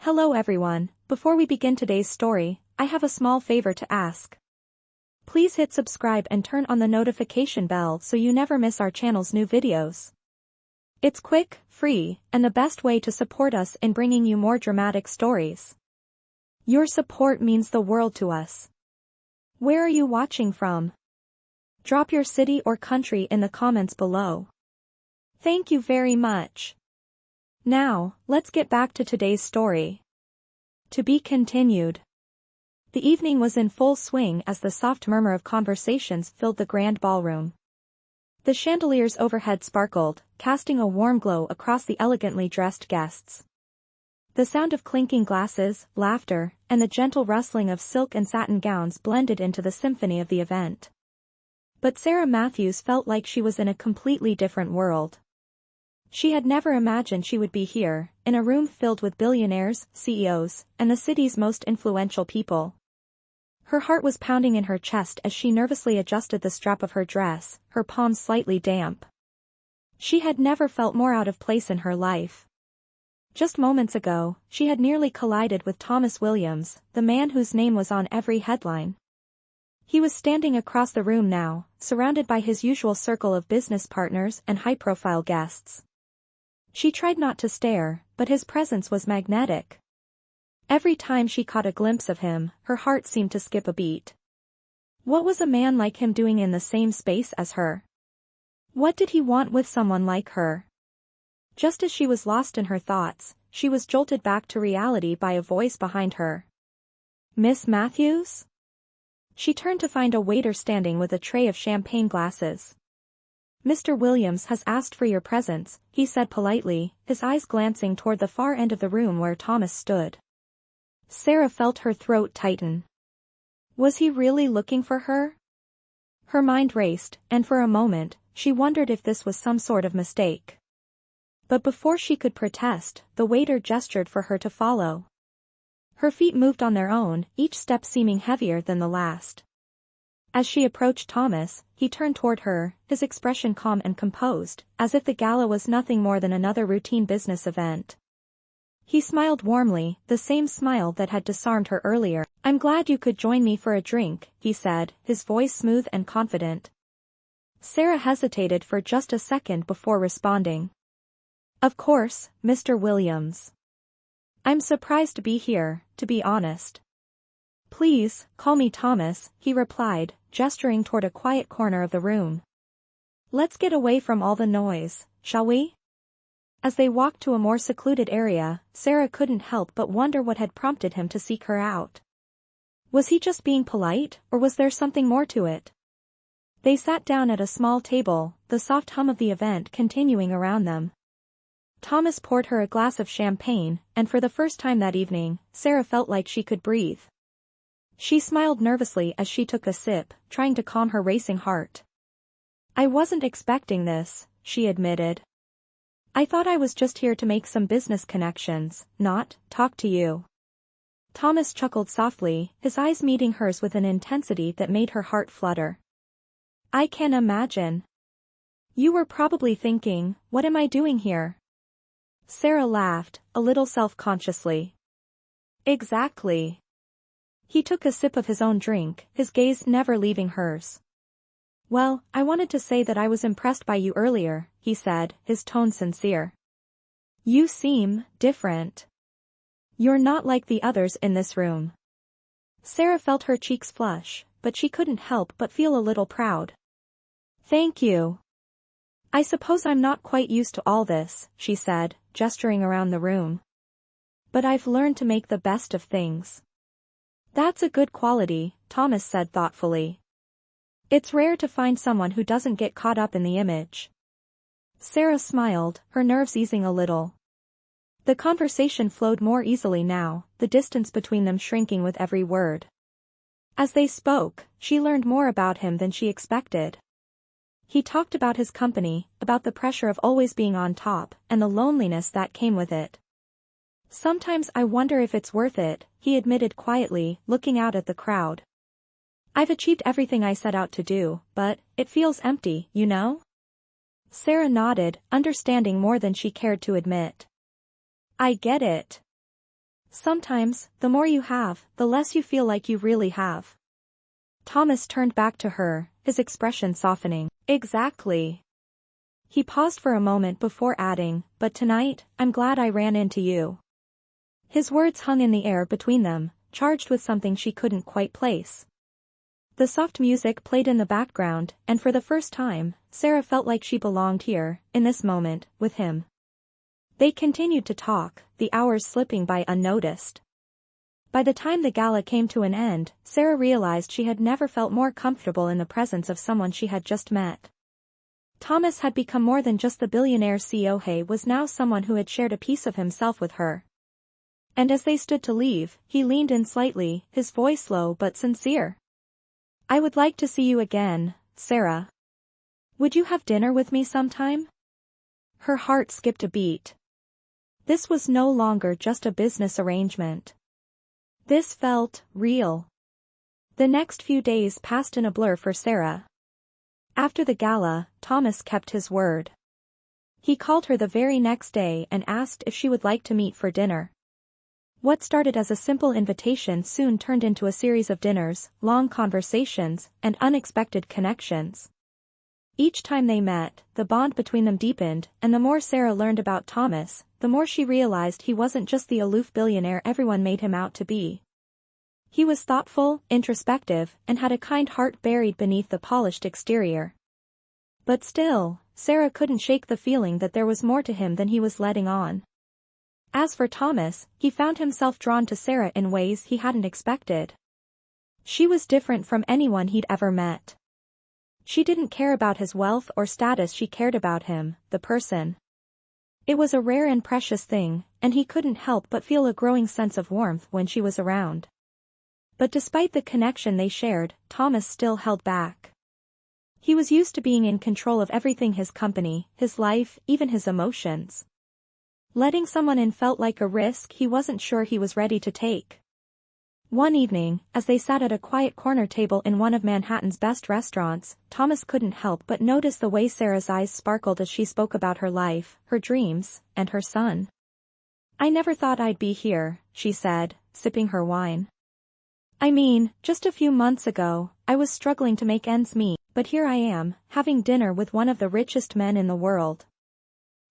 Hello everyone, before we begin today's story, I have a small favor to ask. Please hit subscribe and turn on the notification bell so you never miss our channel's new videos. It's quick, free, and the best way to support us in bringing you more dramatic stories. Your support means the world to us. Where are you watching from? Drop your city or country in the comments below. Thank you very much. Now, let's get back to today's story. To be continued. The evening was in full swing as the soft murmur of conversations filled the grand ballroom. The chandeliers overhead sparkled, casting a warm glow across the elegantly dressed guests. The sound of clinking glasses, laughter, and the gentle rustling of silk and satin gowns blended into the symphony of the event. But Sarah Matthews felt like she was in a completely different world. She had never imagined she would be here, in a room filled with billionaires, CEOs, and the city's most influential people. Her heart was pounding in her chest as she nervously adjusted the strap of her dress, her palms slightly damp. She had never felt more out of place in her life. Just moments ago, she had nearly collided with Thomas Williams, the man whose name was on every headline. He was standing across the room now, surrounded by his usual circle of business partners and high-profile guests. She tried not to stare, but his presence was magnetic. Every time she caught a glimpse of him, her heart seemed to skip a beat. What was a man like him doing in the same space as her? What did he want with someone like her? Just as she was lost in her thoughts, she was jolted back to reality by a voice behind her. "Miss Matthews?" She turned to find a waiter standing with a tray of champagne glasses. "Mr. Williams has asked for your presence," he said politely, his eyes glancing toward the far end of the room where Thomas stood. Sarah felt her throat tighten. Was he really looking for her? Her mind raced, and for a moment, she wondered if this was some sort of mistake. But before she could protest, the waiter gestured for her to follow. Her feet moved on their own, each step seeming heavier than the last. As she approached Thomas, he turned toward her, his expression calm and composed, as if the gala was nothing more than another routine business event. He smiled warmly, the same smile that had disarmed her earlier. "I'm glad you could join me for a drink," he said, his voice smooth and confident. Sarah hesitated for just a second before responding. "Of course, Mr. Williams. I'm surprised to be here, to be honest." "Please, call me Thomas," he replied, gesturing toward a quiet corner of the room. "Let's get away from all the noise, shall we?" As they walked to a more secluded area, Sarah couldn't help but wonder what had prompted him to seek her out. Was he just being polite, or was there something more to it? They sat down at a small table, the soft hum of the event continuing around them. Thomas poured her a glass of champagne, and for the first time that evening, Sarah felt like she could breathe. She smiled nervously as she took a sip, trying to calm her racing heart. "I wasn't expecting this," she admitted. "I thought I was just here to make some business connections, not talk to you." Thomas chuckled softly, his eyes meeting hers with an intensity that made her heart flutter. "I can imagine. You were probably thinking, what am I doing here?" Sarah laughed, a little self-consciously. "Exactly." He took a sip of his own drink, his gaze never leaving hers. "Well, I wanted to say that I was impressed by you earlier," he said, his tone sincere. "You seem different. You're not like the others in this room." Sarah felt her cheeks flush, but she couldn't help but feel a little proud. "Thank you. I suppose I'm not quite used to all this," she said, gesturing around the room. "But I've learned to make the best of things." "That's a good quality," Thomas said thoughtfully. "It's rare to find someone who doesn't get caught up in the image." Sarah smiled, her nerves easing a little. The conversation flowed more easily now, the distance between them shrinking with every word. As they spoke, she learned more about him than she expected. He talked about his company, about the pressure of always being on top, and the loneliness that came with it. "Sometimes I wonder if it's worth it," he admitted quietly, looking out at the crowd. "I've achieved everything I set out to do, but it feels empty, you know?" Sarah nodded, understanding more than she cared to admit. "I get it." Sometimes, the more you have, the less you feel like you really have. Thomas turned back to her, his expression softening. Exactly. He paused for a moment before adding, but tonight, I'm glad I ran into you. His words hung in the air between them, charged with something she couldn't quite place. The soft music played in the background, and for the first time, Sarah felt like she belonged here, in this moment, with him. They continued to talk, the hours slipping by unnoticed. By the time the gala came to an end, Sarah realized she had never felt more comfortable in the presence of someone she had just met. Thomas had become more than just the billionaire CEO. He was now someone who had shared a piece of himself with her. And as they stood to leave, he leaned in slightly, his voice low but sincere. I would like to see you again, Sarah. Would you have dinner with me sometime? Her heart skipped a beat. This was no longer just a business arrangement. This felt real. The next few days passed in a blur for Sarah. After the gala, Thomas kept his word. He called her the very next day and asked if she would like to meet for dinner. What started as a simple invitation soon turned into a series of dinners, long conversations, and unexpected connections. Each time they met, the bond between them deepened, and the more Sarah learned about Thomas, the more she realized he wasn't just the aloof billionaire everyone made him out to be. He was thoughtful, introspective, and had a kind heart buried beneath the polished exterior. But still, Sarah couldn't shake the feeling that there was more to him than he was letting on. As for Thomas, he found himself drawn to Sarah in ways he hadn't expected. She was different from anyone he'd ever met. She didn't care about his wealth or status, she cared about him, the person. It was a rare and precious thing, and he couldn't help but feel a growing sense of warmth when she was around. But despite the connection they shared, Thomas still held back. He was used to being in control of everything: his company, his life, even his emotions. Letting someone in felt like a risk he wasn't sure he was ready to take. One evening, as they sat at a quiet corner table in one of Manhattan's best restaurants, Thomas couldn't help but notice the way Sarah's eyes sparkled as she spoke about her life, her dreams, and her son. I never thought I'd be here, she said, sipping her wine. I mean, just a few months ago, I was struggling to make ends meet, but here I am, having dinner with one of the richest men in the world.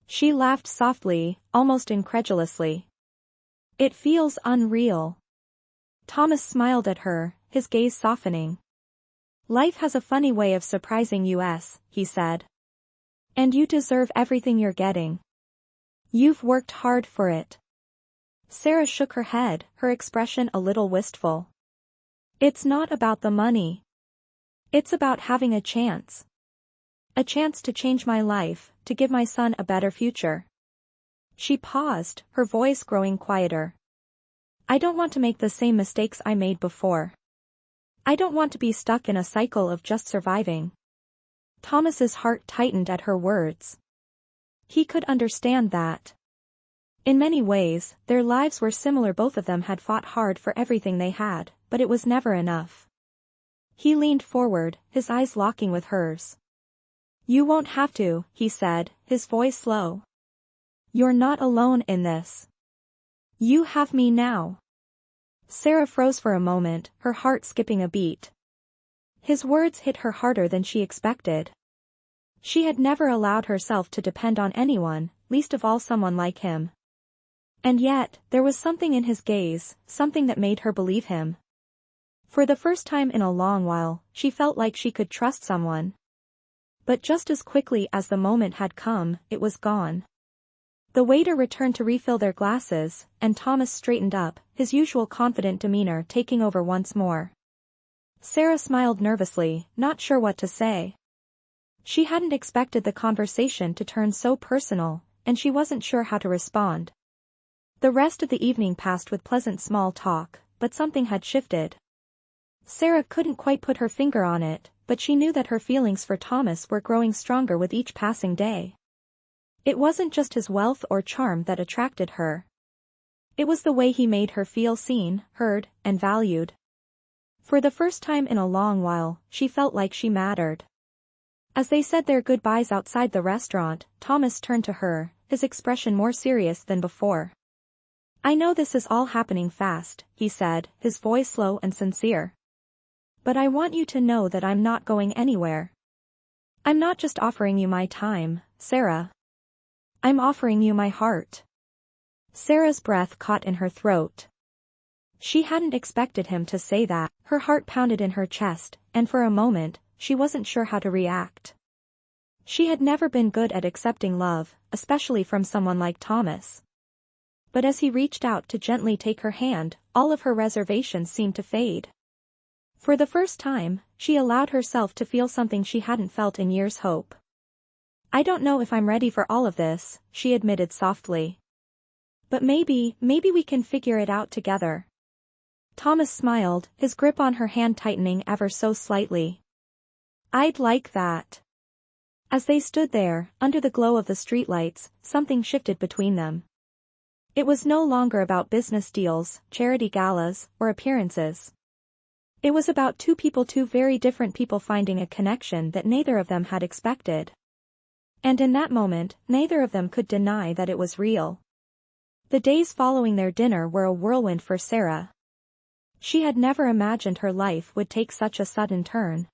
She laughed softly, almost incredulously. It feels unreal. Thomas smiled at her, his gaze softening. Life has a funny way of surprising us, he said. And you deserve everything you're getting. You've worked hard for it. Sarah shook her head, her expression a little wistful. It's not about the money. It's about having a chance. A chance to change my life, to give my son a better future. She paused, her voice growing quieter. I don't want to make the same mistakes I made before. I don't want to be stuck in a cycle of just surviving. Thomas's heart tightened at her words. He could understand that. In many ways, their lives were similar. Both of them had fought hard for everything they had, but it was never enough. He leaned forward, his eyes locking with hers. You won't have to, he said, his voice low. You're not alone in this. You have me now. Sarah froze for a moment, her heart skipping a beat. His words hit her harder than she expected. She had never allowed herself to depend on anyone, least of all someone like him. And yet, there was something in his gaze, something that made her believe him. For the first time in a long while, she felt like she could trust someone. But just as quickly as the moment had come, it was gone. The waiter returned to refill their glasses, and Thomas straightened up, his usual confident demeanor taking over once more. Sarah smiled nervously, not sure what to say. She hadn't expected the conversation to turn so personal, and she wasn't sure how to respond. The rest of the evening passed with pleasant small talk, but something had shifted. Sarah couldn't quite put her finger on it, but she knew that her feelings for Thomas were growing stronger with each passing day. It wasn't just his wealth or charm that attracted her. It was the way he made her feel seen, heard, and valued. For the first time in a long while, she felt like she mattered. As they said their goodbyes outside the restaurant, Thomas turned to her, his expression more serious than before. I know this is all happening fast, he said, his voice low and sincere. But I want you to know that I'm not going anywhere. I'm not just offering you my time, Sarah. I'm offering you my heart. Sarah's breath caught in her throat. She hadn't expected him to say that. Her heart pounded in her chest, and for a moment, she wasn't sure how to react. She had never been good at accepting love, especially from someone like Thomas. But as he reached out to gently take her hand, all of her reservations seemed to fade. For the first time, she allowed herself to feel something she hadn't felt in years: hope. I don't know if I'm ready for all of this, she admitted softly. But maybe we can figure it out together. Thomas smiled, his grip on her hand tightening ever so slightly. I'd like that. As they stood there, under the glow of the streetlights, something shifted between them. It was no longer about business deals, charity galas, or appearances. It was about two very different people finding a connection that neither of them had expected. And in that moment, neither of them could deny that it was real. The days following their dinner were a whirlwind for Sarah. She had never imagined her life would take such a sudden turn.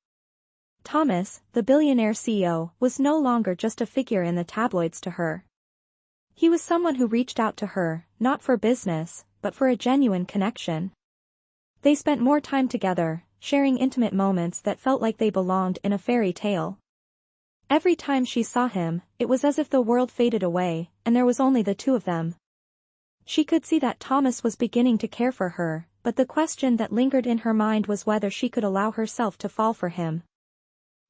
Thomas, the billionaire CEO, was no longer just a figure in the tabloids to her. He was someone who reached out to her, not for business, but for a genuine connection. They spent more time together, sharing intimate moments that felt like they belonged in a fairy tale. Every time she saw him, it was as if the world faded away, and there was only the two of them. She could see that Thomas was beginning to care for her, but the question that lingered in her mind was whether she could allow herself to fall for him.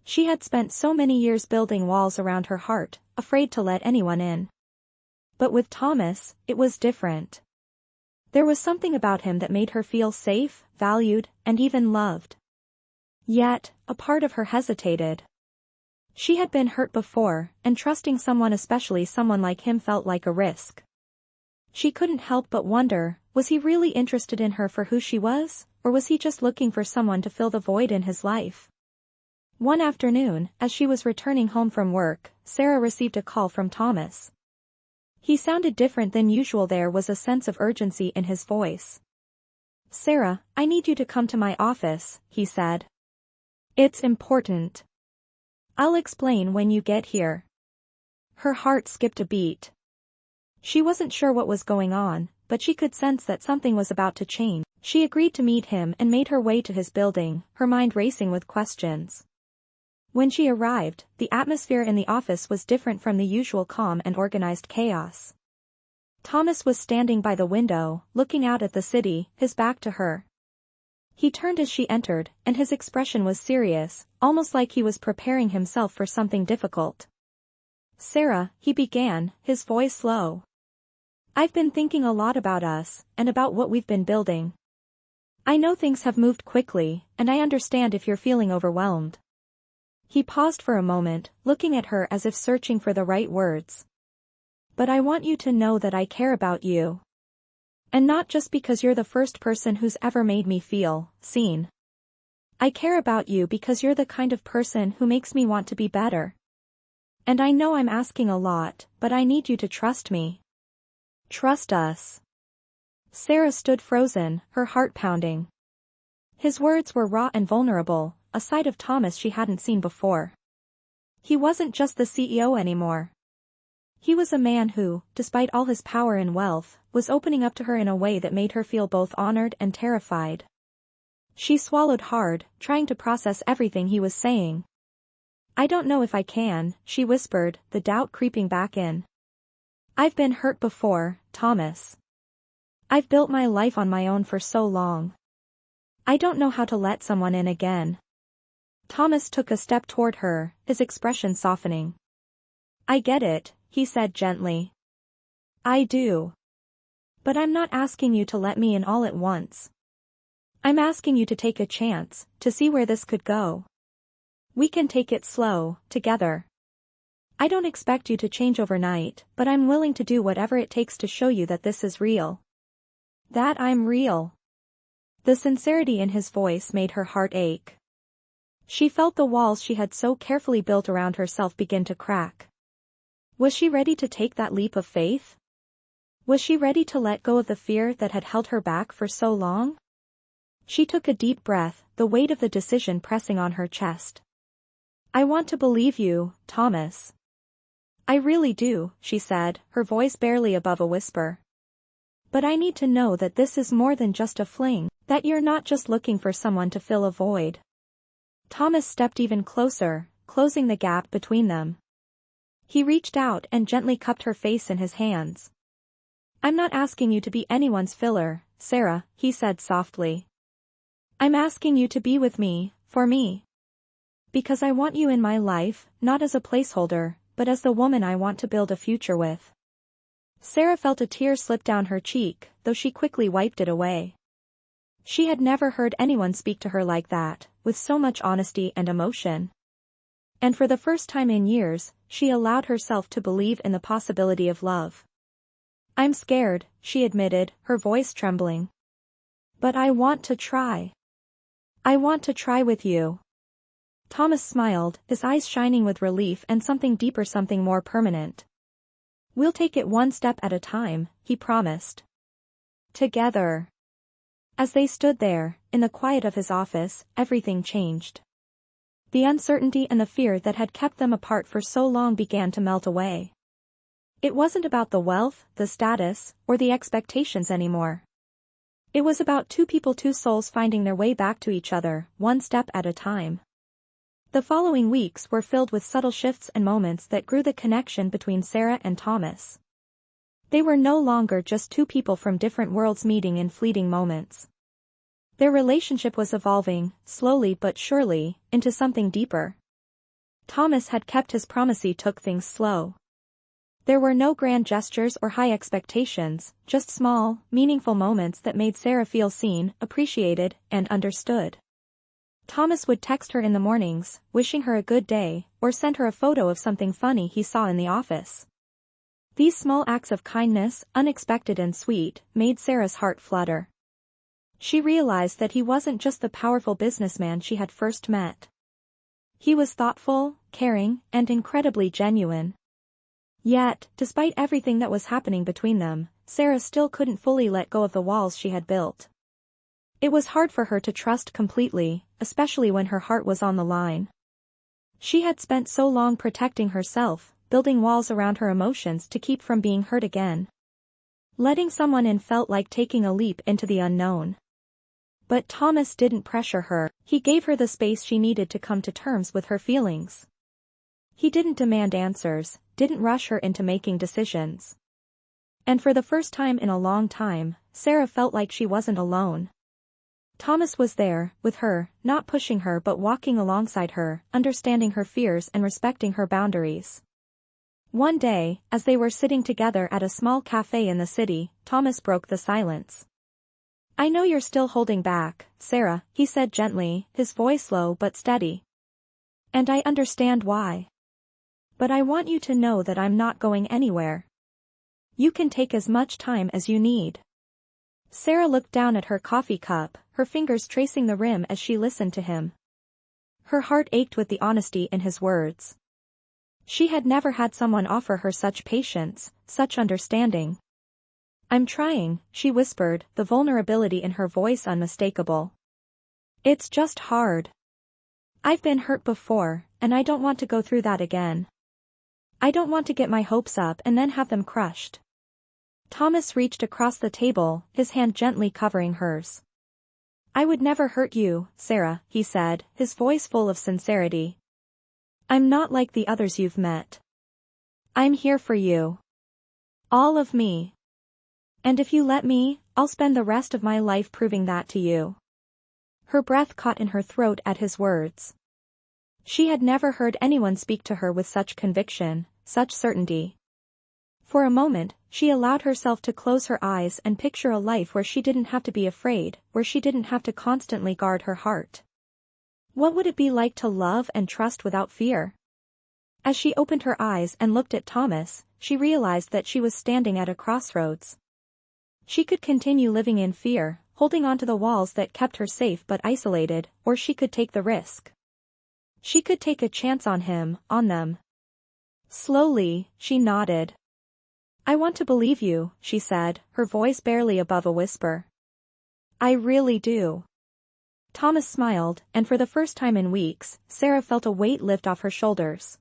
She had spent so many years building walls around her heart, afraid to let anyone in. But with Thomas, it was different. There was something about him that made her feel safe, valued, and even loved. Yet, a part of her hesitated. She had been hurt before, and trusting someone, especially someone like him, felt like a risk. She couldn't help but wonder, was he really interested in her for who she was, or was he just looking for someone to fill the void in his life? One afternoon, as she was returning home from work, Sarah received a call from Thomas. He sounded different than usual. There was a sense of urgency in his voice. "Sarah, I need you to come to my office," he said. "It's important. I'll explain when you get here." Her heart skipped a beat. She wasn't sure what was going on, but she could sense that something was about to change. She agreed to meet him and made her way to his building, her mind racing with questions. When she arrived, the atmosphere in the office was different from the usual calm and organized chaos. Thomas was standing by the window, looking out at the city, his back to her. He turned as she entered, and his expression was serious, almost like he was preparing himself for something difficult. "Sarah," he began, his voice low. "I've been thinking a lot about us, and about what we've been building. I know things have moved quickly, and I understand if you're feeling overwhelmed." He paused for a moment, looking at her as if searching for the right words. "But I want you to know that I care about you. And not just because you're the first person who's ever made me feel seen. I care about you because you're the kind of person who makes me want to be better. And I know I'm asking a lot, but I need you to trust me. Trust us." Sarah stood frozen, her heart pounding. His words were raw and vulnerable, a side of Thomas she hadn't seen before. He wasn't just the CEO anymore. He was a man who, despite all his power and wealth, was opening up to her in a way that made her feel both honored and terrified. She swallowed hard, trying to process everything he was saying. "I don't know if I can," she whispered, the doubt creeping back in. "I've been hurt before, Thomas. I've built my life on my own for so long. I don't know how to let someone in again." Thomas took a step toward her, his expression softening. "I get it," he said gently. "I do. But I'm not asking you to let me in all at once. I'm asking you to take a chance, to see where this could go. We can take it slow, together. I don't expect you to change overnight, but I'm willing to do whatever it takes to show you that this is real. That I'm real." The sincerity in his voice made her heart ache. She felt the walls she had so carefully built around herself begin to crack. Was she ready to take that leap of faith? Was she ready to let go of the fear that had held her back for so long? She took a deep breath, the weight of the decision pressing on her chest. "I want to believe you, Thomas. I really do," she said, her voice barely above a whisper. "But I need to know that this is more than just a fling, that you're not just looking for someone to fill a void." Thomas stepped even closer, closing the gap between them. He reached out and gently cupped her face in his hands. "I'm not asking you to be anyone's filler, Sarah," he said softly. "I'm asking you to be with me, for me. Because I want you in my life, not as a placeholder, but as the woman I want to build a future with." Sarah felt a tear slip down her cheek, though she quickly wiped it away. She had never heard anyone speak to her like that, with so much honesty and emotion. And for the first time in years, she allowed herself to believe in the possibility of love. "I'm scared," she admitted, her voice trembling. "But I want to try. I want to try with you." Thomas smiled, his eyes shining with relief and something deeper, something more permanent. "We'll take it one step at a time," he promised. Together. As they stood there, in the quiet of his office, everything changed. The uncertainty and the fear that had kept them apart for so long began to melt away. It wasn't about the wealth, the status, or the expectations anymore. It was about two people, two souls finding their way back to each other, one step at a time. The following weeks were filled with subtle shifts and moments that grew the connection between Sarah and Thomas. They were no longer just two people from different worlds meeting in fleeting moments. Their relationship was evolving, slowly but surely, into something deeper. Thomas had kept his promise. He took things slow. There were no grand gestures or high expectations, just small, meaningful moments that made Sarah feel seen, appreciated, and understood. Thomas would text her in the mornings, wishing her a good day, or send her a photo of something funny he saw in the office. These small acts of kindness, unexpected and sweet, made Sarah's heart flutter. She realized that he wasn't just the powerful businessman she had first met. He was thoughtful, caring, and incredibly genuine. Yet, despite everything that was happening between them, Sarah still couldn't fully let go of the walls she had built. It was hard for her to trust completely, especially when her heart was on the line. She had spent so long protecting herself, building walls around her emotions to keep from being hurt again. Letting someone in felt like taking a leap into the unknown. But Thomas didn't pressure her, he gave her the space she needed to come to terms with her feelings. He didn't demand answers, didn't rush her into making decisions. And for the first time in a long time, Sarah felt like she wasn't alone. Thomas was there, with her, not pushing her but walking alongside her, understanding her fears and respecting her boundaries. One day, as they were sitting together at a small cafe in the city, Thomas broke the silence. "I know you're still holding back, Sarah," he said gently, his voice low but steady. "And I understand why. But I want you to know that I'm not going anywhere. You can take as much time as you need." Sarah looked down at her coffee cup, her fingers tracing the rim as she listened to him. Her heart ached with the honesty in his words. She had never had someone offer her such patience, such understanding. "I'm trying," she whispered, the vulnerability in her voice unmistakable. "It's just hard. I've been hurt before, and I don't want to go through that again. I don't want to get my hopes up and then have them crushed." Thomas reached across the table, his hand gently covering hers. "I would never hurt you, Sarah," he said, his voice full of sincerity. "I'm not like the others you've met. I'm here for you. All of me. And if you let me, I'll spend the rest of my life proving that to you." Her breath caught in her throat at his words. She had never heard anyone speak to her with such conviction, such certainty. For a moment, she allowed herself to close her eyes and picture a life where she didn't have to be afraid, where she didn't have to constantly guard her heart. What would it be like to love and trust without fear? As she opened her eyes and looked at Thomas, she realized that she was standing at a crossroads. She could continue living in fear, holding on to the walls that kept her safe but isolated, or she could take the risk. She could take a chance on him, on them. Slowly, she nodded. I want to believe you, she said, her voice barely above a whisper. I really do. Thomas smiled, and for the first time in weeks, Sarah felt a weight lift off her shoulders.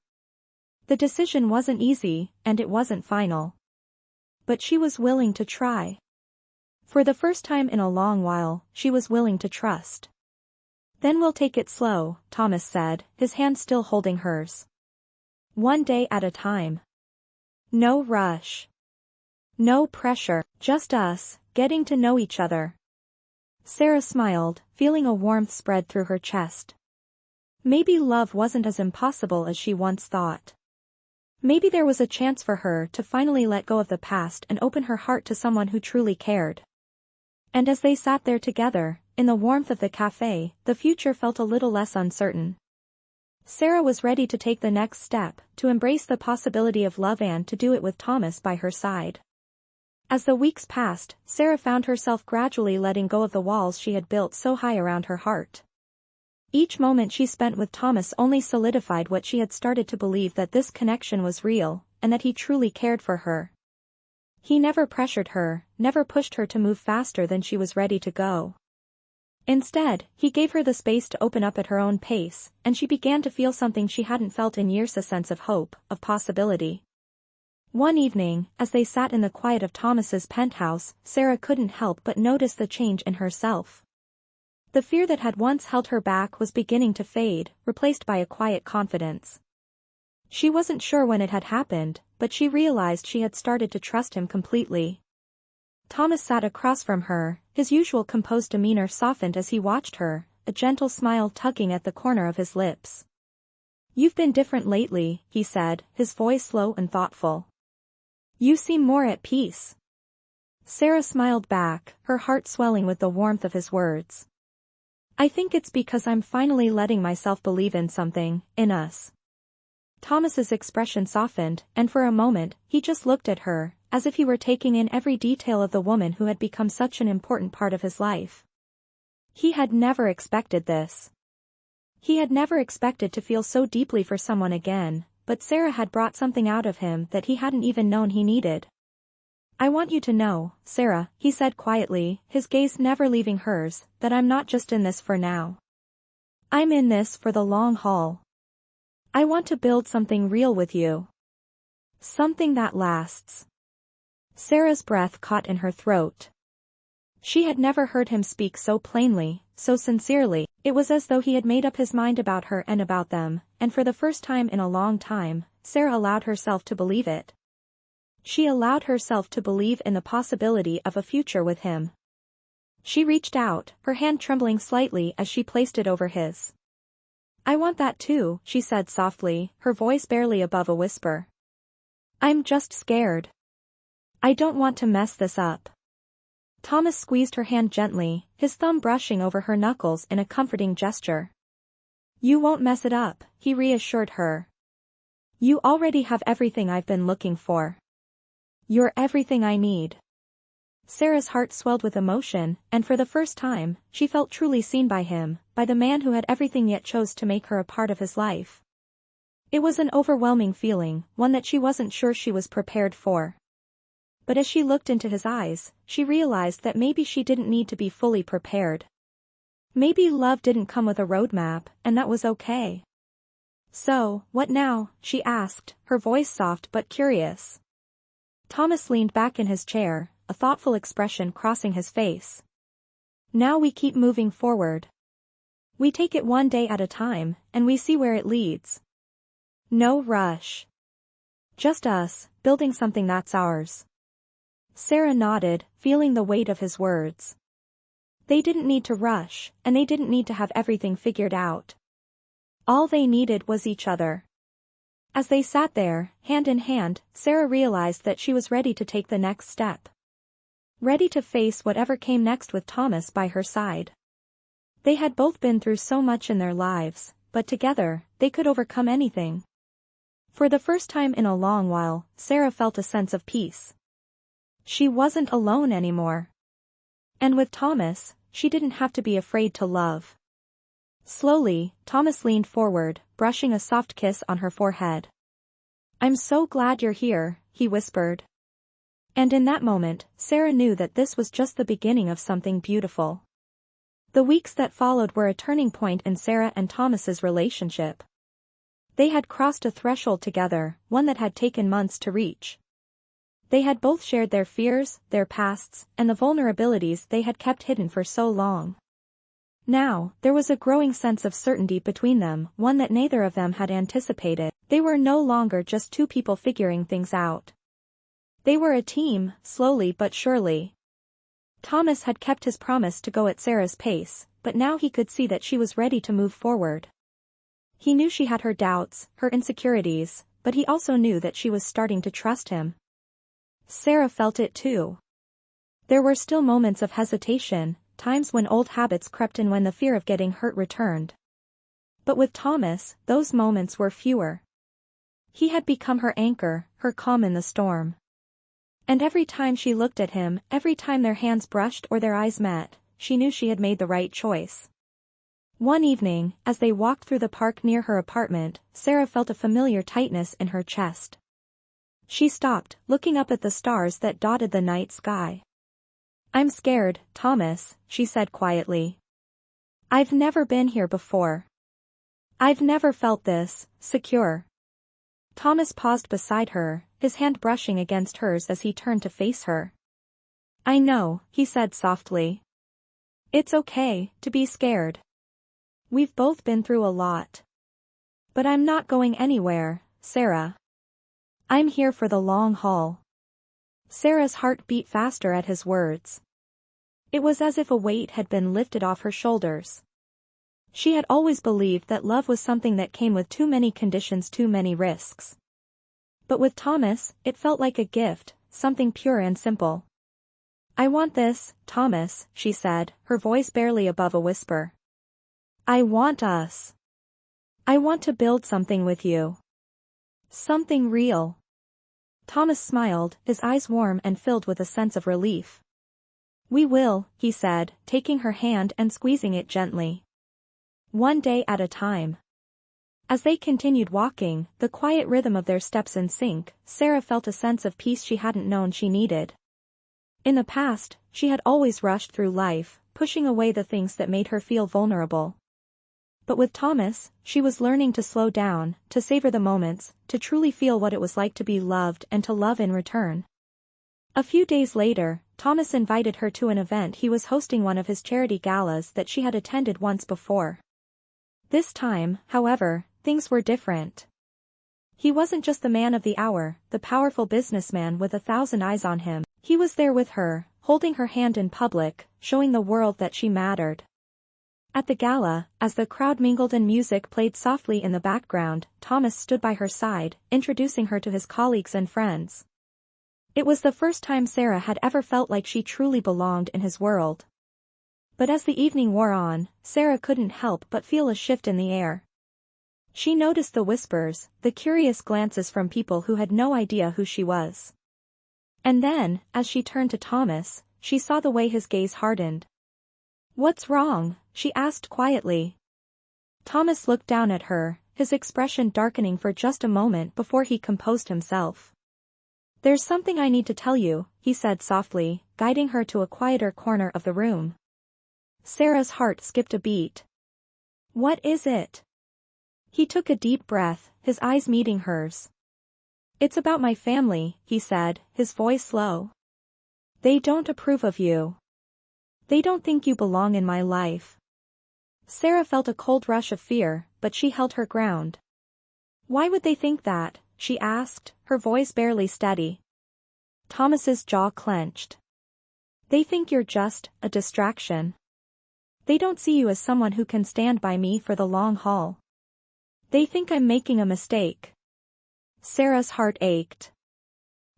The decision wasn't easy, and it wasn't final. But she was willing to try. For the first time in a long while, she was willing to trust. Then we'll take it slow, Thomas said, his hand still holding hers. One day at a time. No rush. No pressure, just us, getting to know each other. Sarah smiled, feeling a warmth spread through her chest. Maybe love wasn't as impossible as she once thought. Maybe there was a chance for her to finally let go of the past and open her heart to someone who truly cared. And as they sat there together, in the warmth of the cafe, the future felt a little less uncertain. Sarah was ready to take the next step, to embrace the possibility of love and to do it with Thomas by her side. As the weeks passed, Sarah found herself gradually letting go of the walls she had built so high around her heart. Each moment she spent with Thomas only solidified what she had started to believe, that this connection was real, and that he truly cared for her. He never pressured her, never pushed her to move faster than she was ready to go. Instead, he gave her the space to open up at her own pace, and she began to feel something she hadn't felt in years, a sense of hope, of possibility. One evening, as they sat in the quiet of Thomas's penthouse, Sarah couldn't help but notice the change in herself. The fear that had once held her back was beginning to fade, replaced by a quiet confidence. She wasn't sure when it had happened, but she realized she had started to trust him completely. Thomas sat across from her, his usual composed demeanor softened as he watched her, a gentle smile tugging at the corner of his lips. You've been different lately, he said, his voice slow and thoughtful. You seem more at peace. Sarah smiled back, her heart swelling with the warmth of his words. I think it's because I'm finally letting myself believe in something, in us. Thomas's expression softened, and for a moment, he just looked at her, as if he were taking in every detail of the woman who had become such an important part of his life. He had never expected this. He had never expected to feel so deeply for someone again, but Sarah had brought something out of him that he hadn't even known he needed. I want you to know, Sarah, he said quietly, his gaze never leaving hers, that I'm not just in this for now. I'm in this for the long haul. I want to build something real with you. Something that lasts. Sarah's breath caught in her throat. She had never heard him speak so plainly, so sincerely. It was as though he had made up his mind about her and about them, and for the first time in a long time, Sarah allowed herself to believe it. She allowed herself to believe in the possibility of a future with him. She reached out, her hand trembling slightly as she placed it over his. I want that too, she said softly, her voice barely above a whisper. I'm just scared. I don't want to mess this up. Thomas squeezed her hand gently, his thumb brushing over her knuckles in a comforting gesture. You won't mess it up, he reassured her. You already have everything I've been looking for. You're everything I need. Sarah's heart swelled with emotion, and for the first time, she felt truly seen by him, by the man who had everything yet chose to make her a part of his life. It was an overwhelming feeling, one that she wasn't sure she was prepared for. But as she looked into his eyes, she realized that maybe she didn't need to be fully prepared. Maybe love didn't come with a roadmap, and that was okay. So, what now? She asked, her voice soft but curious. Thomas leaned back in his chair, a thoughtful expression crossing his face. Now we keep moving forward. We take it one day at a time, and we see where it leads. No rush. Just us, building something that's ours. Sarah nodded, feeling the weight of his words. They didn't need to rush, and they didn't need to have everything figured out. All they needed was each other. As they sat there, hand in hand, Sarah realized that she was ready to take the next step. Ready to face whatever came next with Thomas by her side. They had both been through so much in their lives, but together, they could overcome anything. For the first time in a long while, Sarah felt a sense of peace. She wasn't alone anymore. And with Thomas, she didn't have to be afraid to love. Slowly, Thomas leaned forward, brushing a soft kiss on her forehead. I'm so glad you're here, he whispered. And in that moment, Sarah knew that this was just the beginning of something beautiful. The weeks that followed were a turning point in Sarah and Thomas's relationship. They had crossed a threshold together, one that had taken months to reach. They had both shared their fears, their pasts, and the vulnerabilities they had kept hidden for so long. Now, there was a growing sense of certainty between them, one that neither of them had anticipated. They were no longer just two people figuring things out. They were a team, slowly but surely. Thomas had kept his promise to go at Sarah's pace, but now he could see that she was ready to move forward. He knew she had her doubts, her insecurities, but he also knew that she was starting to trust him. Sarah felt it too. There were still moments of hesitation, times when old habits crept in, when the fear of getting hurt returned. But with Thomas, those moments were fewer. He had become her anchor, her calm in the storm. And every time she looked at him, every time their hands brushed or their eyes met, she knew she had made the right choice. One evening, as they walked through the park near her apartment, Sarah felt a familiar tightness in her chest. She stopped, looking up at the stars that dotted the night sky. "I'm scared, Thomas," she said quietly. "I've never been here before. I've never felt this secure." Thomas paused beside her, his hand brushing against hers as he turned to face her. "I know," he said softly. "It's okay to be scared. We've both been through a lot. But I'm not going anywhere, Sarah. I'm here for the long haul." Sarah's heart beat faster at his words. It was as if a weight had been lifted off her shoulders. She had always believed that love was something that came with too many conditions, too many risks. But with Thomas, it felt like a gift, something pure and simple. "I want this, Thomas," she said, her voice barely above a whisper. "I want us. I want to build something with you. Something real." Thomas smiled, his eyes warm and filled with a sense of relief. "We will," he said, taking her hand and squeezing it gently. "One day at a time." As they continued walking, the quiet rhythm of their steps in sync, Sarah felt a sense of peace she hadn't known she needed. In the past, she had always rushed through life, pushing away the things that made her feel vulnerable. But with Thomas, she was learning to slow down, to savor the moments, to truly feel what it was like to be loved and to love in return. A few days later, Thomas invited her to an event he was hosting, one of his charity galas that she had attended once before. This time, however, things were different. He wasn't just the man of the hour, the powerful businessman with 1,000 eyes on him. He was there with her, holding her hand in public, showing the world that she mattered. At the gala, as the crowd mingled and music played softly in the background, Thomas stood by her side, introducing her to his colleagues and friends. It was the first time Sarah had ever felt like she truly belonged in his world. But as the evening wore on, Sarah couldn't help but feel a shift in the air. She noticed the whispers, the curious glances from people who had no idea who she was. And then, as she turned to Thomas, she saw the way his gaze hardened. "What's wrong?" she asked quietly. Thomas looked down at her, his expression darkening for just a moment before he composed himself. "There's something I need to tell you," he said softly, guiding her to a quieter corner of the room. Sarah's heart skipped a beat. "What is it?" He took a deep breath, his eyes meeting hers. "It's about my family," he said, his voice low. "They don't approve of you. They don't think you belong in my life." Sarah felt a cold rush of fear, but she held her ground. "Why would they think that?" she asked, her voice barely steady. Thomas's jaw clenched. "They think you're just a distraction. They don't see you as someone who can stand by me for the long haul. They think I'm making a mistake." Sarah's heart ached.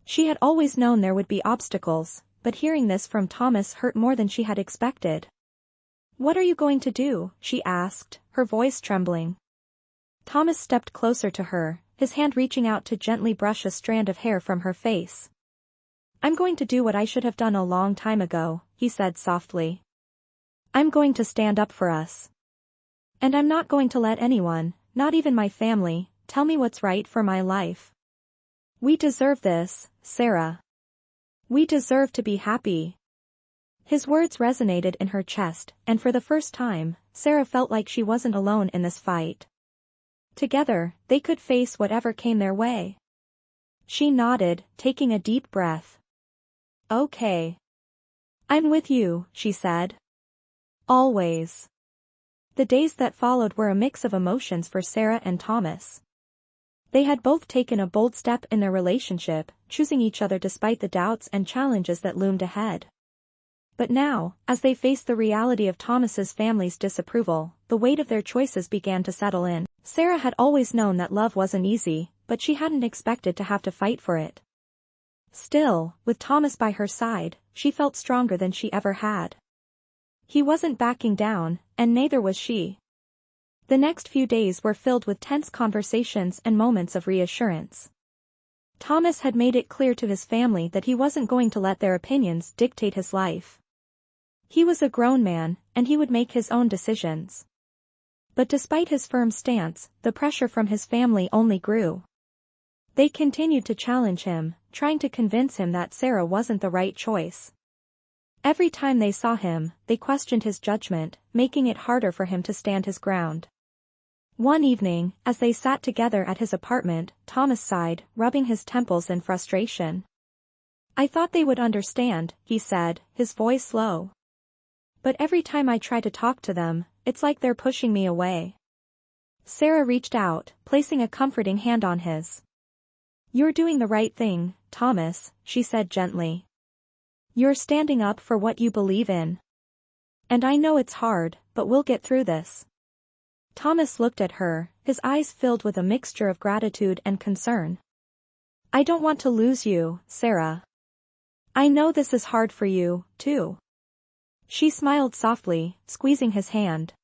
She had always known there would be obstacles, but hearing this from Thomas hurt more than she had expected. "What are you going to do?" she asked, her voice trembling. Thomas stepped closer to her, his hand reaching out to gently brush a strand of hair from her face. "I'm going to do what I should have done a long time ago," he said softly. "I'm going to stand up for us. And I'm not going to let anyone, not even my family, tell me what's right for my life. We deserve this, Sarah." We deserve to be happy. His words resonated in her chest, and for the first time, Sarah felt like she wasn't alone in this fight. Together, they could face whatever came their way. She nodded, taking a deep breath. Okay. I'm with you, she said. Always. The days that followed were a mix of emotions for Sarah and Thomas. They had both taken a bold step in their relationship, choosing each other despite the doubts and challenges that loomed ahead. But now, as they faced the reality of Thomas's family's disapproval, the weight of their choices began to settle in. Sarah had always known that love wasn't easy, but she hadn't expected to have to fight for it. Still, with Thomas by her side, she felt stronger than she ever had. He wasn't backing down, and neither was she. The next few days were filled with tense conversations and moments of reassurance. Thomas had made it clear to his family that he wasn't going to let their opinions dictate his life. He was a grown man, and he would make his own decisions. But despite his firm stance, the pressure from his family only grew. They continued to challenge him, trying to convince him that Sarah wasn't the right choice. Every time they saw him, they questioned his judgment, making it harder for him to stand his ground. One evening, as they sat together at his apartment, Thomas sighed, rubbing his temples in frustration. I thought they would understand, he said, his voice low. But every time I try to talk to them, it's like they're pushing me away. Sarah reached out, placing a comforting hand on his. You're doing the right thing, Thomas, she said gently. You're standing up for what you believe in. And I know it's hard, but we'll get through this. Thomas looked at her, his eyes filled with a mixture of gratitude and concern. I don't want to lose you, Sarah. I know this is hard for you, too. She smiled softly, squeezing his hand.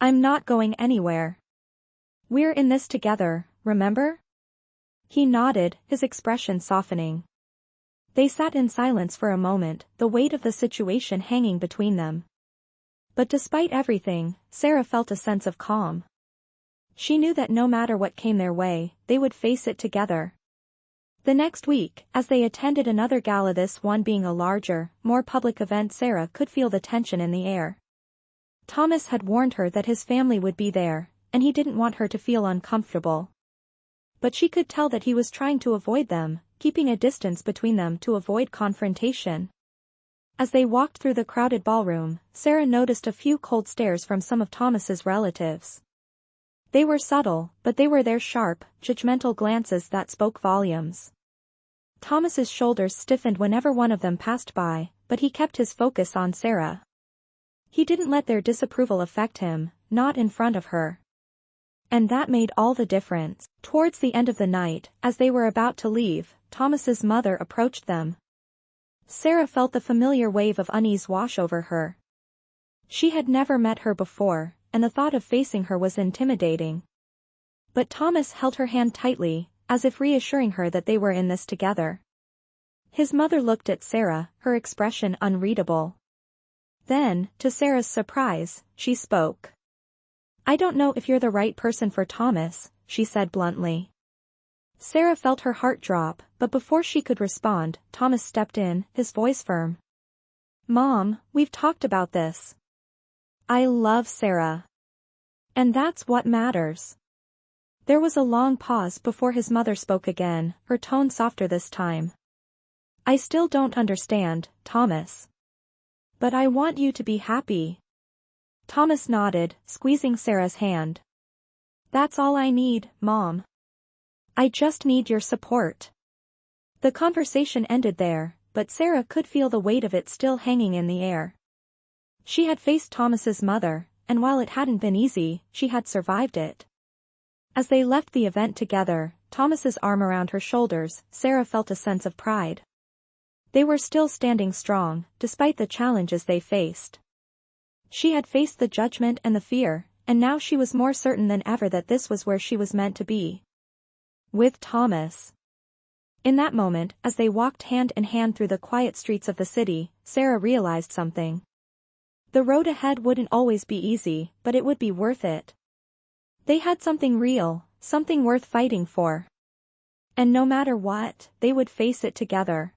I'm not going anywhere. We're in this together, remember? He nodded, his expression softening. They sat in silence for a moment, the weight of the situation hanging between them. But despite everything, Sarah felt a sense of calm. She knew that no matter what came their way, they would face it together. The next week, as they attended another gala, this one being a larger, more public event, Sarah could feel the tension in the air. Thomas had warned her that his family would be there, and he didn't want her to feel uncomfortable. But she could tell that he was trying to avoid them, keeping a distance between them to avoid confrontation. As they walked through the crowded ballroom, Sarah noticed a few cold stares from some of Thomas's relatives. They were subtle, but they were their sharp, judgmental glances that spoke volumes. Thomas's shoulders stiffened whenever one of them passed by, but he kept his focus on Sarah. He didn't let their disapproval affect him, not in front of her. And that made all the difference. Towards the end of the night, as they were about to leave, Thomas's mother approached them. Sarah felt the familiar wave of unease wash over her. She had never met her before, and the thought of facing her was intimidating. But Thomas held her hand tightly, as if reassuring her that they were in this together. His mother looked at Sarah, her expression unreadable. Then, to Sarah's surprise, she spoke. I don't know if you're the right person for Thomas, she said bluntly. Sarah felt her heart drop, but before she could respond, Thomas stepped in, his voice firm. Mom, we've talked about this. I love Sarah. And that's what matters. There was a long pause before his mother spoke again, her tone softer this time. I still don't understand, Thomas. But I want you to be happy. Thomas nodded, squeezing Sarah's hand. That's all I need, Mom. I just need your support. The conversation ended there, but Sarah could feel the weight of it still hanging in the air. She had faced Thomas's mother, and while it hadn't been easy, she had survived it. As they left the event together, Thomas's arm around her shoulders, Sarah felt a sense of pride. They were still standing strong, despite the challenges they faced. She had faced the judgment and the fear, and now she was more certain than ever that this was where she was meant to be. With Thomas. In that moment, as they walked hand in hand through the quiet streets of the city, Sarah realized something. The road ahead wouldn't always be easy, but it would be worth it. They had something real, something worth fighting for. And no matter what, they would face it together.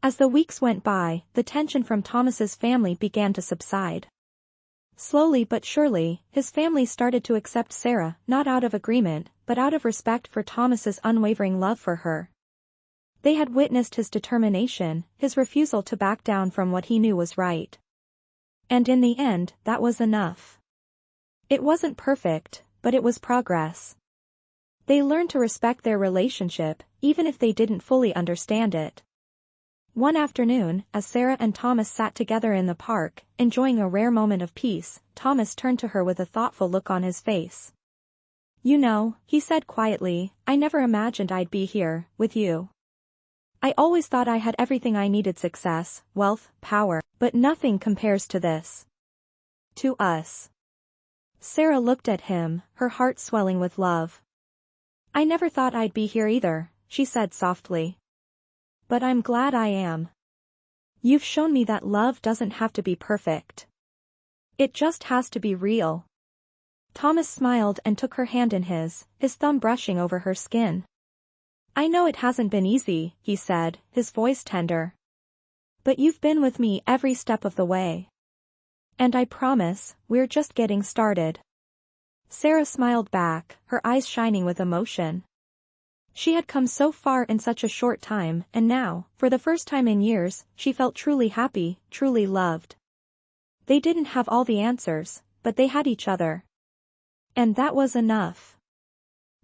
As the weeks went by, the tension from Thomas's family began to subside. Slowly but surely, his family started to accept Sarah, not out of agreement, but out of respect for Thomas's unwavering love for her. They had witnessed his determination, his refusal to back down from what he knew was right. And in the end, that was enough. It wasn't perfect, but it was progress. They learned to respect their relationship, even if they didn't fully understand it. One afternoon, as Sarah and Thomas sat together in the park, enjoying a rare moment of peace, Thomas turned to her with a thoughtful look on his face. "You know," he said quietly, "I never imagined I'd be here, with you. I always thought I had everything I needed: success, wealth, power, but nothing compares to this. To us." Sarah looked at him, her heart swelling with love. "I never thought I'd be here either," she said softly. "But I'm glad I am. You've shown me that love doesn't have to be perfect. It just has to be real." Thomas smiled and took her hand in his thumb brushing over her skin. "I know it hasn't been easy," he said, his voice tender. "But you've been with me every step of the way. And I promise, we're just getting started." Sarah smiled back, her eyes shining with emotion. She had come so far in such a short time, and now, for the first time in years, she felt truly happy, truly loved. They didn't have all the answers, but they had each other. And that was enough.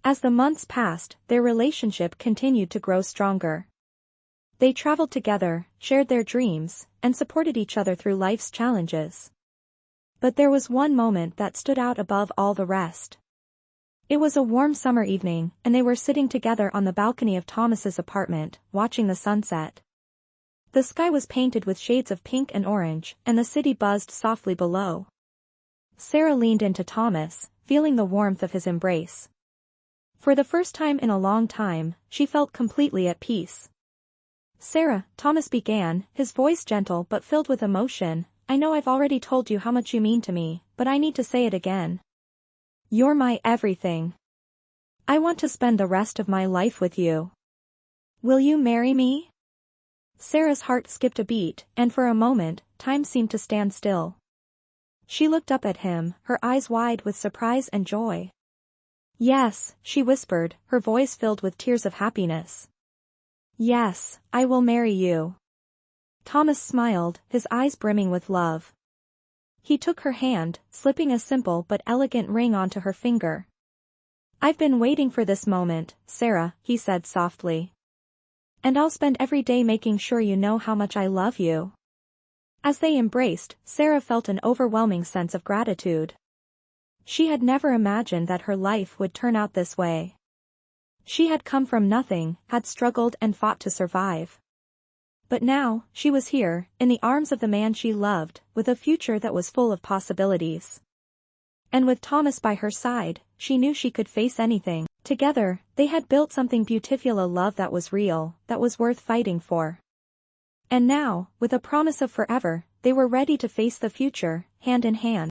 As the months passed, their relationship continued to grow stronger. They traveled together, shared their dreams, and supported each other through life's challenges. But there was one moment that stood out above all the rest. It was a warm summer evening, and they were sitting together on the balcony of Thomas's apartment, watching the sunset. The sky was painted with shades of pink and orange, and the city buzzed softly below. Sarah leaned into Thomas, feeling the warmth of his embrace. For the first time in a long time, she felt completely at peace. "Sarah," Thomas began, his voice gentle but filled with emotion, "I know I've already told you how much you mean to me, but I need to say it again. You're my everything. I want to spend the rest of my life with you. Will you marry me?" Sarah's heart skipped a beat, and for a moment, time seemed to stand still. She looked up at him, her eyes wide with surprise and joy. "Yes," she whispered, her voice filled with tears of happiness. "Yes, I will marry you." Thomas smiled, his eyes brimming with love. He took her hand, slipping a simple but elegant ring onto her finger. "I've been waiting for this moment, Sarah," he said softly. "And I'll spend every day making sure you know how much I love you." As they embraced, Sarah felt an overwhelming sense of gratitude. She had never imagined that her life would turn out this way. She had come from nothing, had struggled and fought to survive. But now, she was here, in the arms of the man she loved, with a future that was full of possibilities. And with Thomas by her side, she knew she could face anything. Together, they had built something beautiful, a love that was real, that was worth fighting for. And now, with a promise of forever, they were ready to face the future, hand in hand.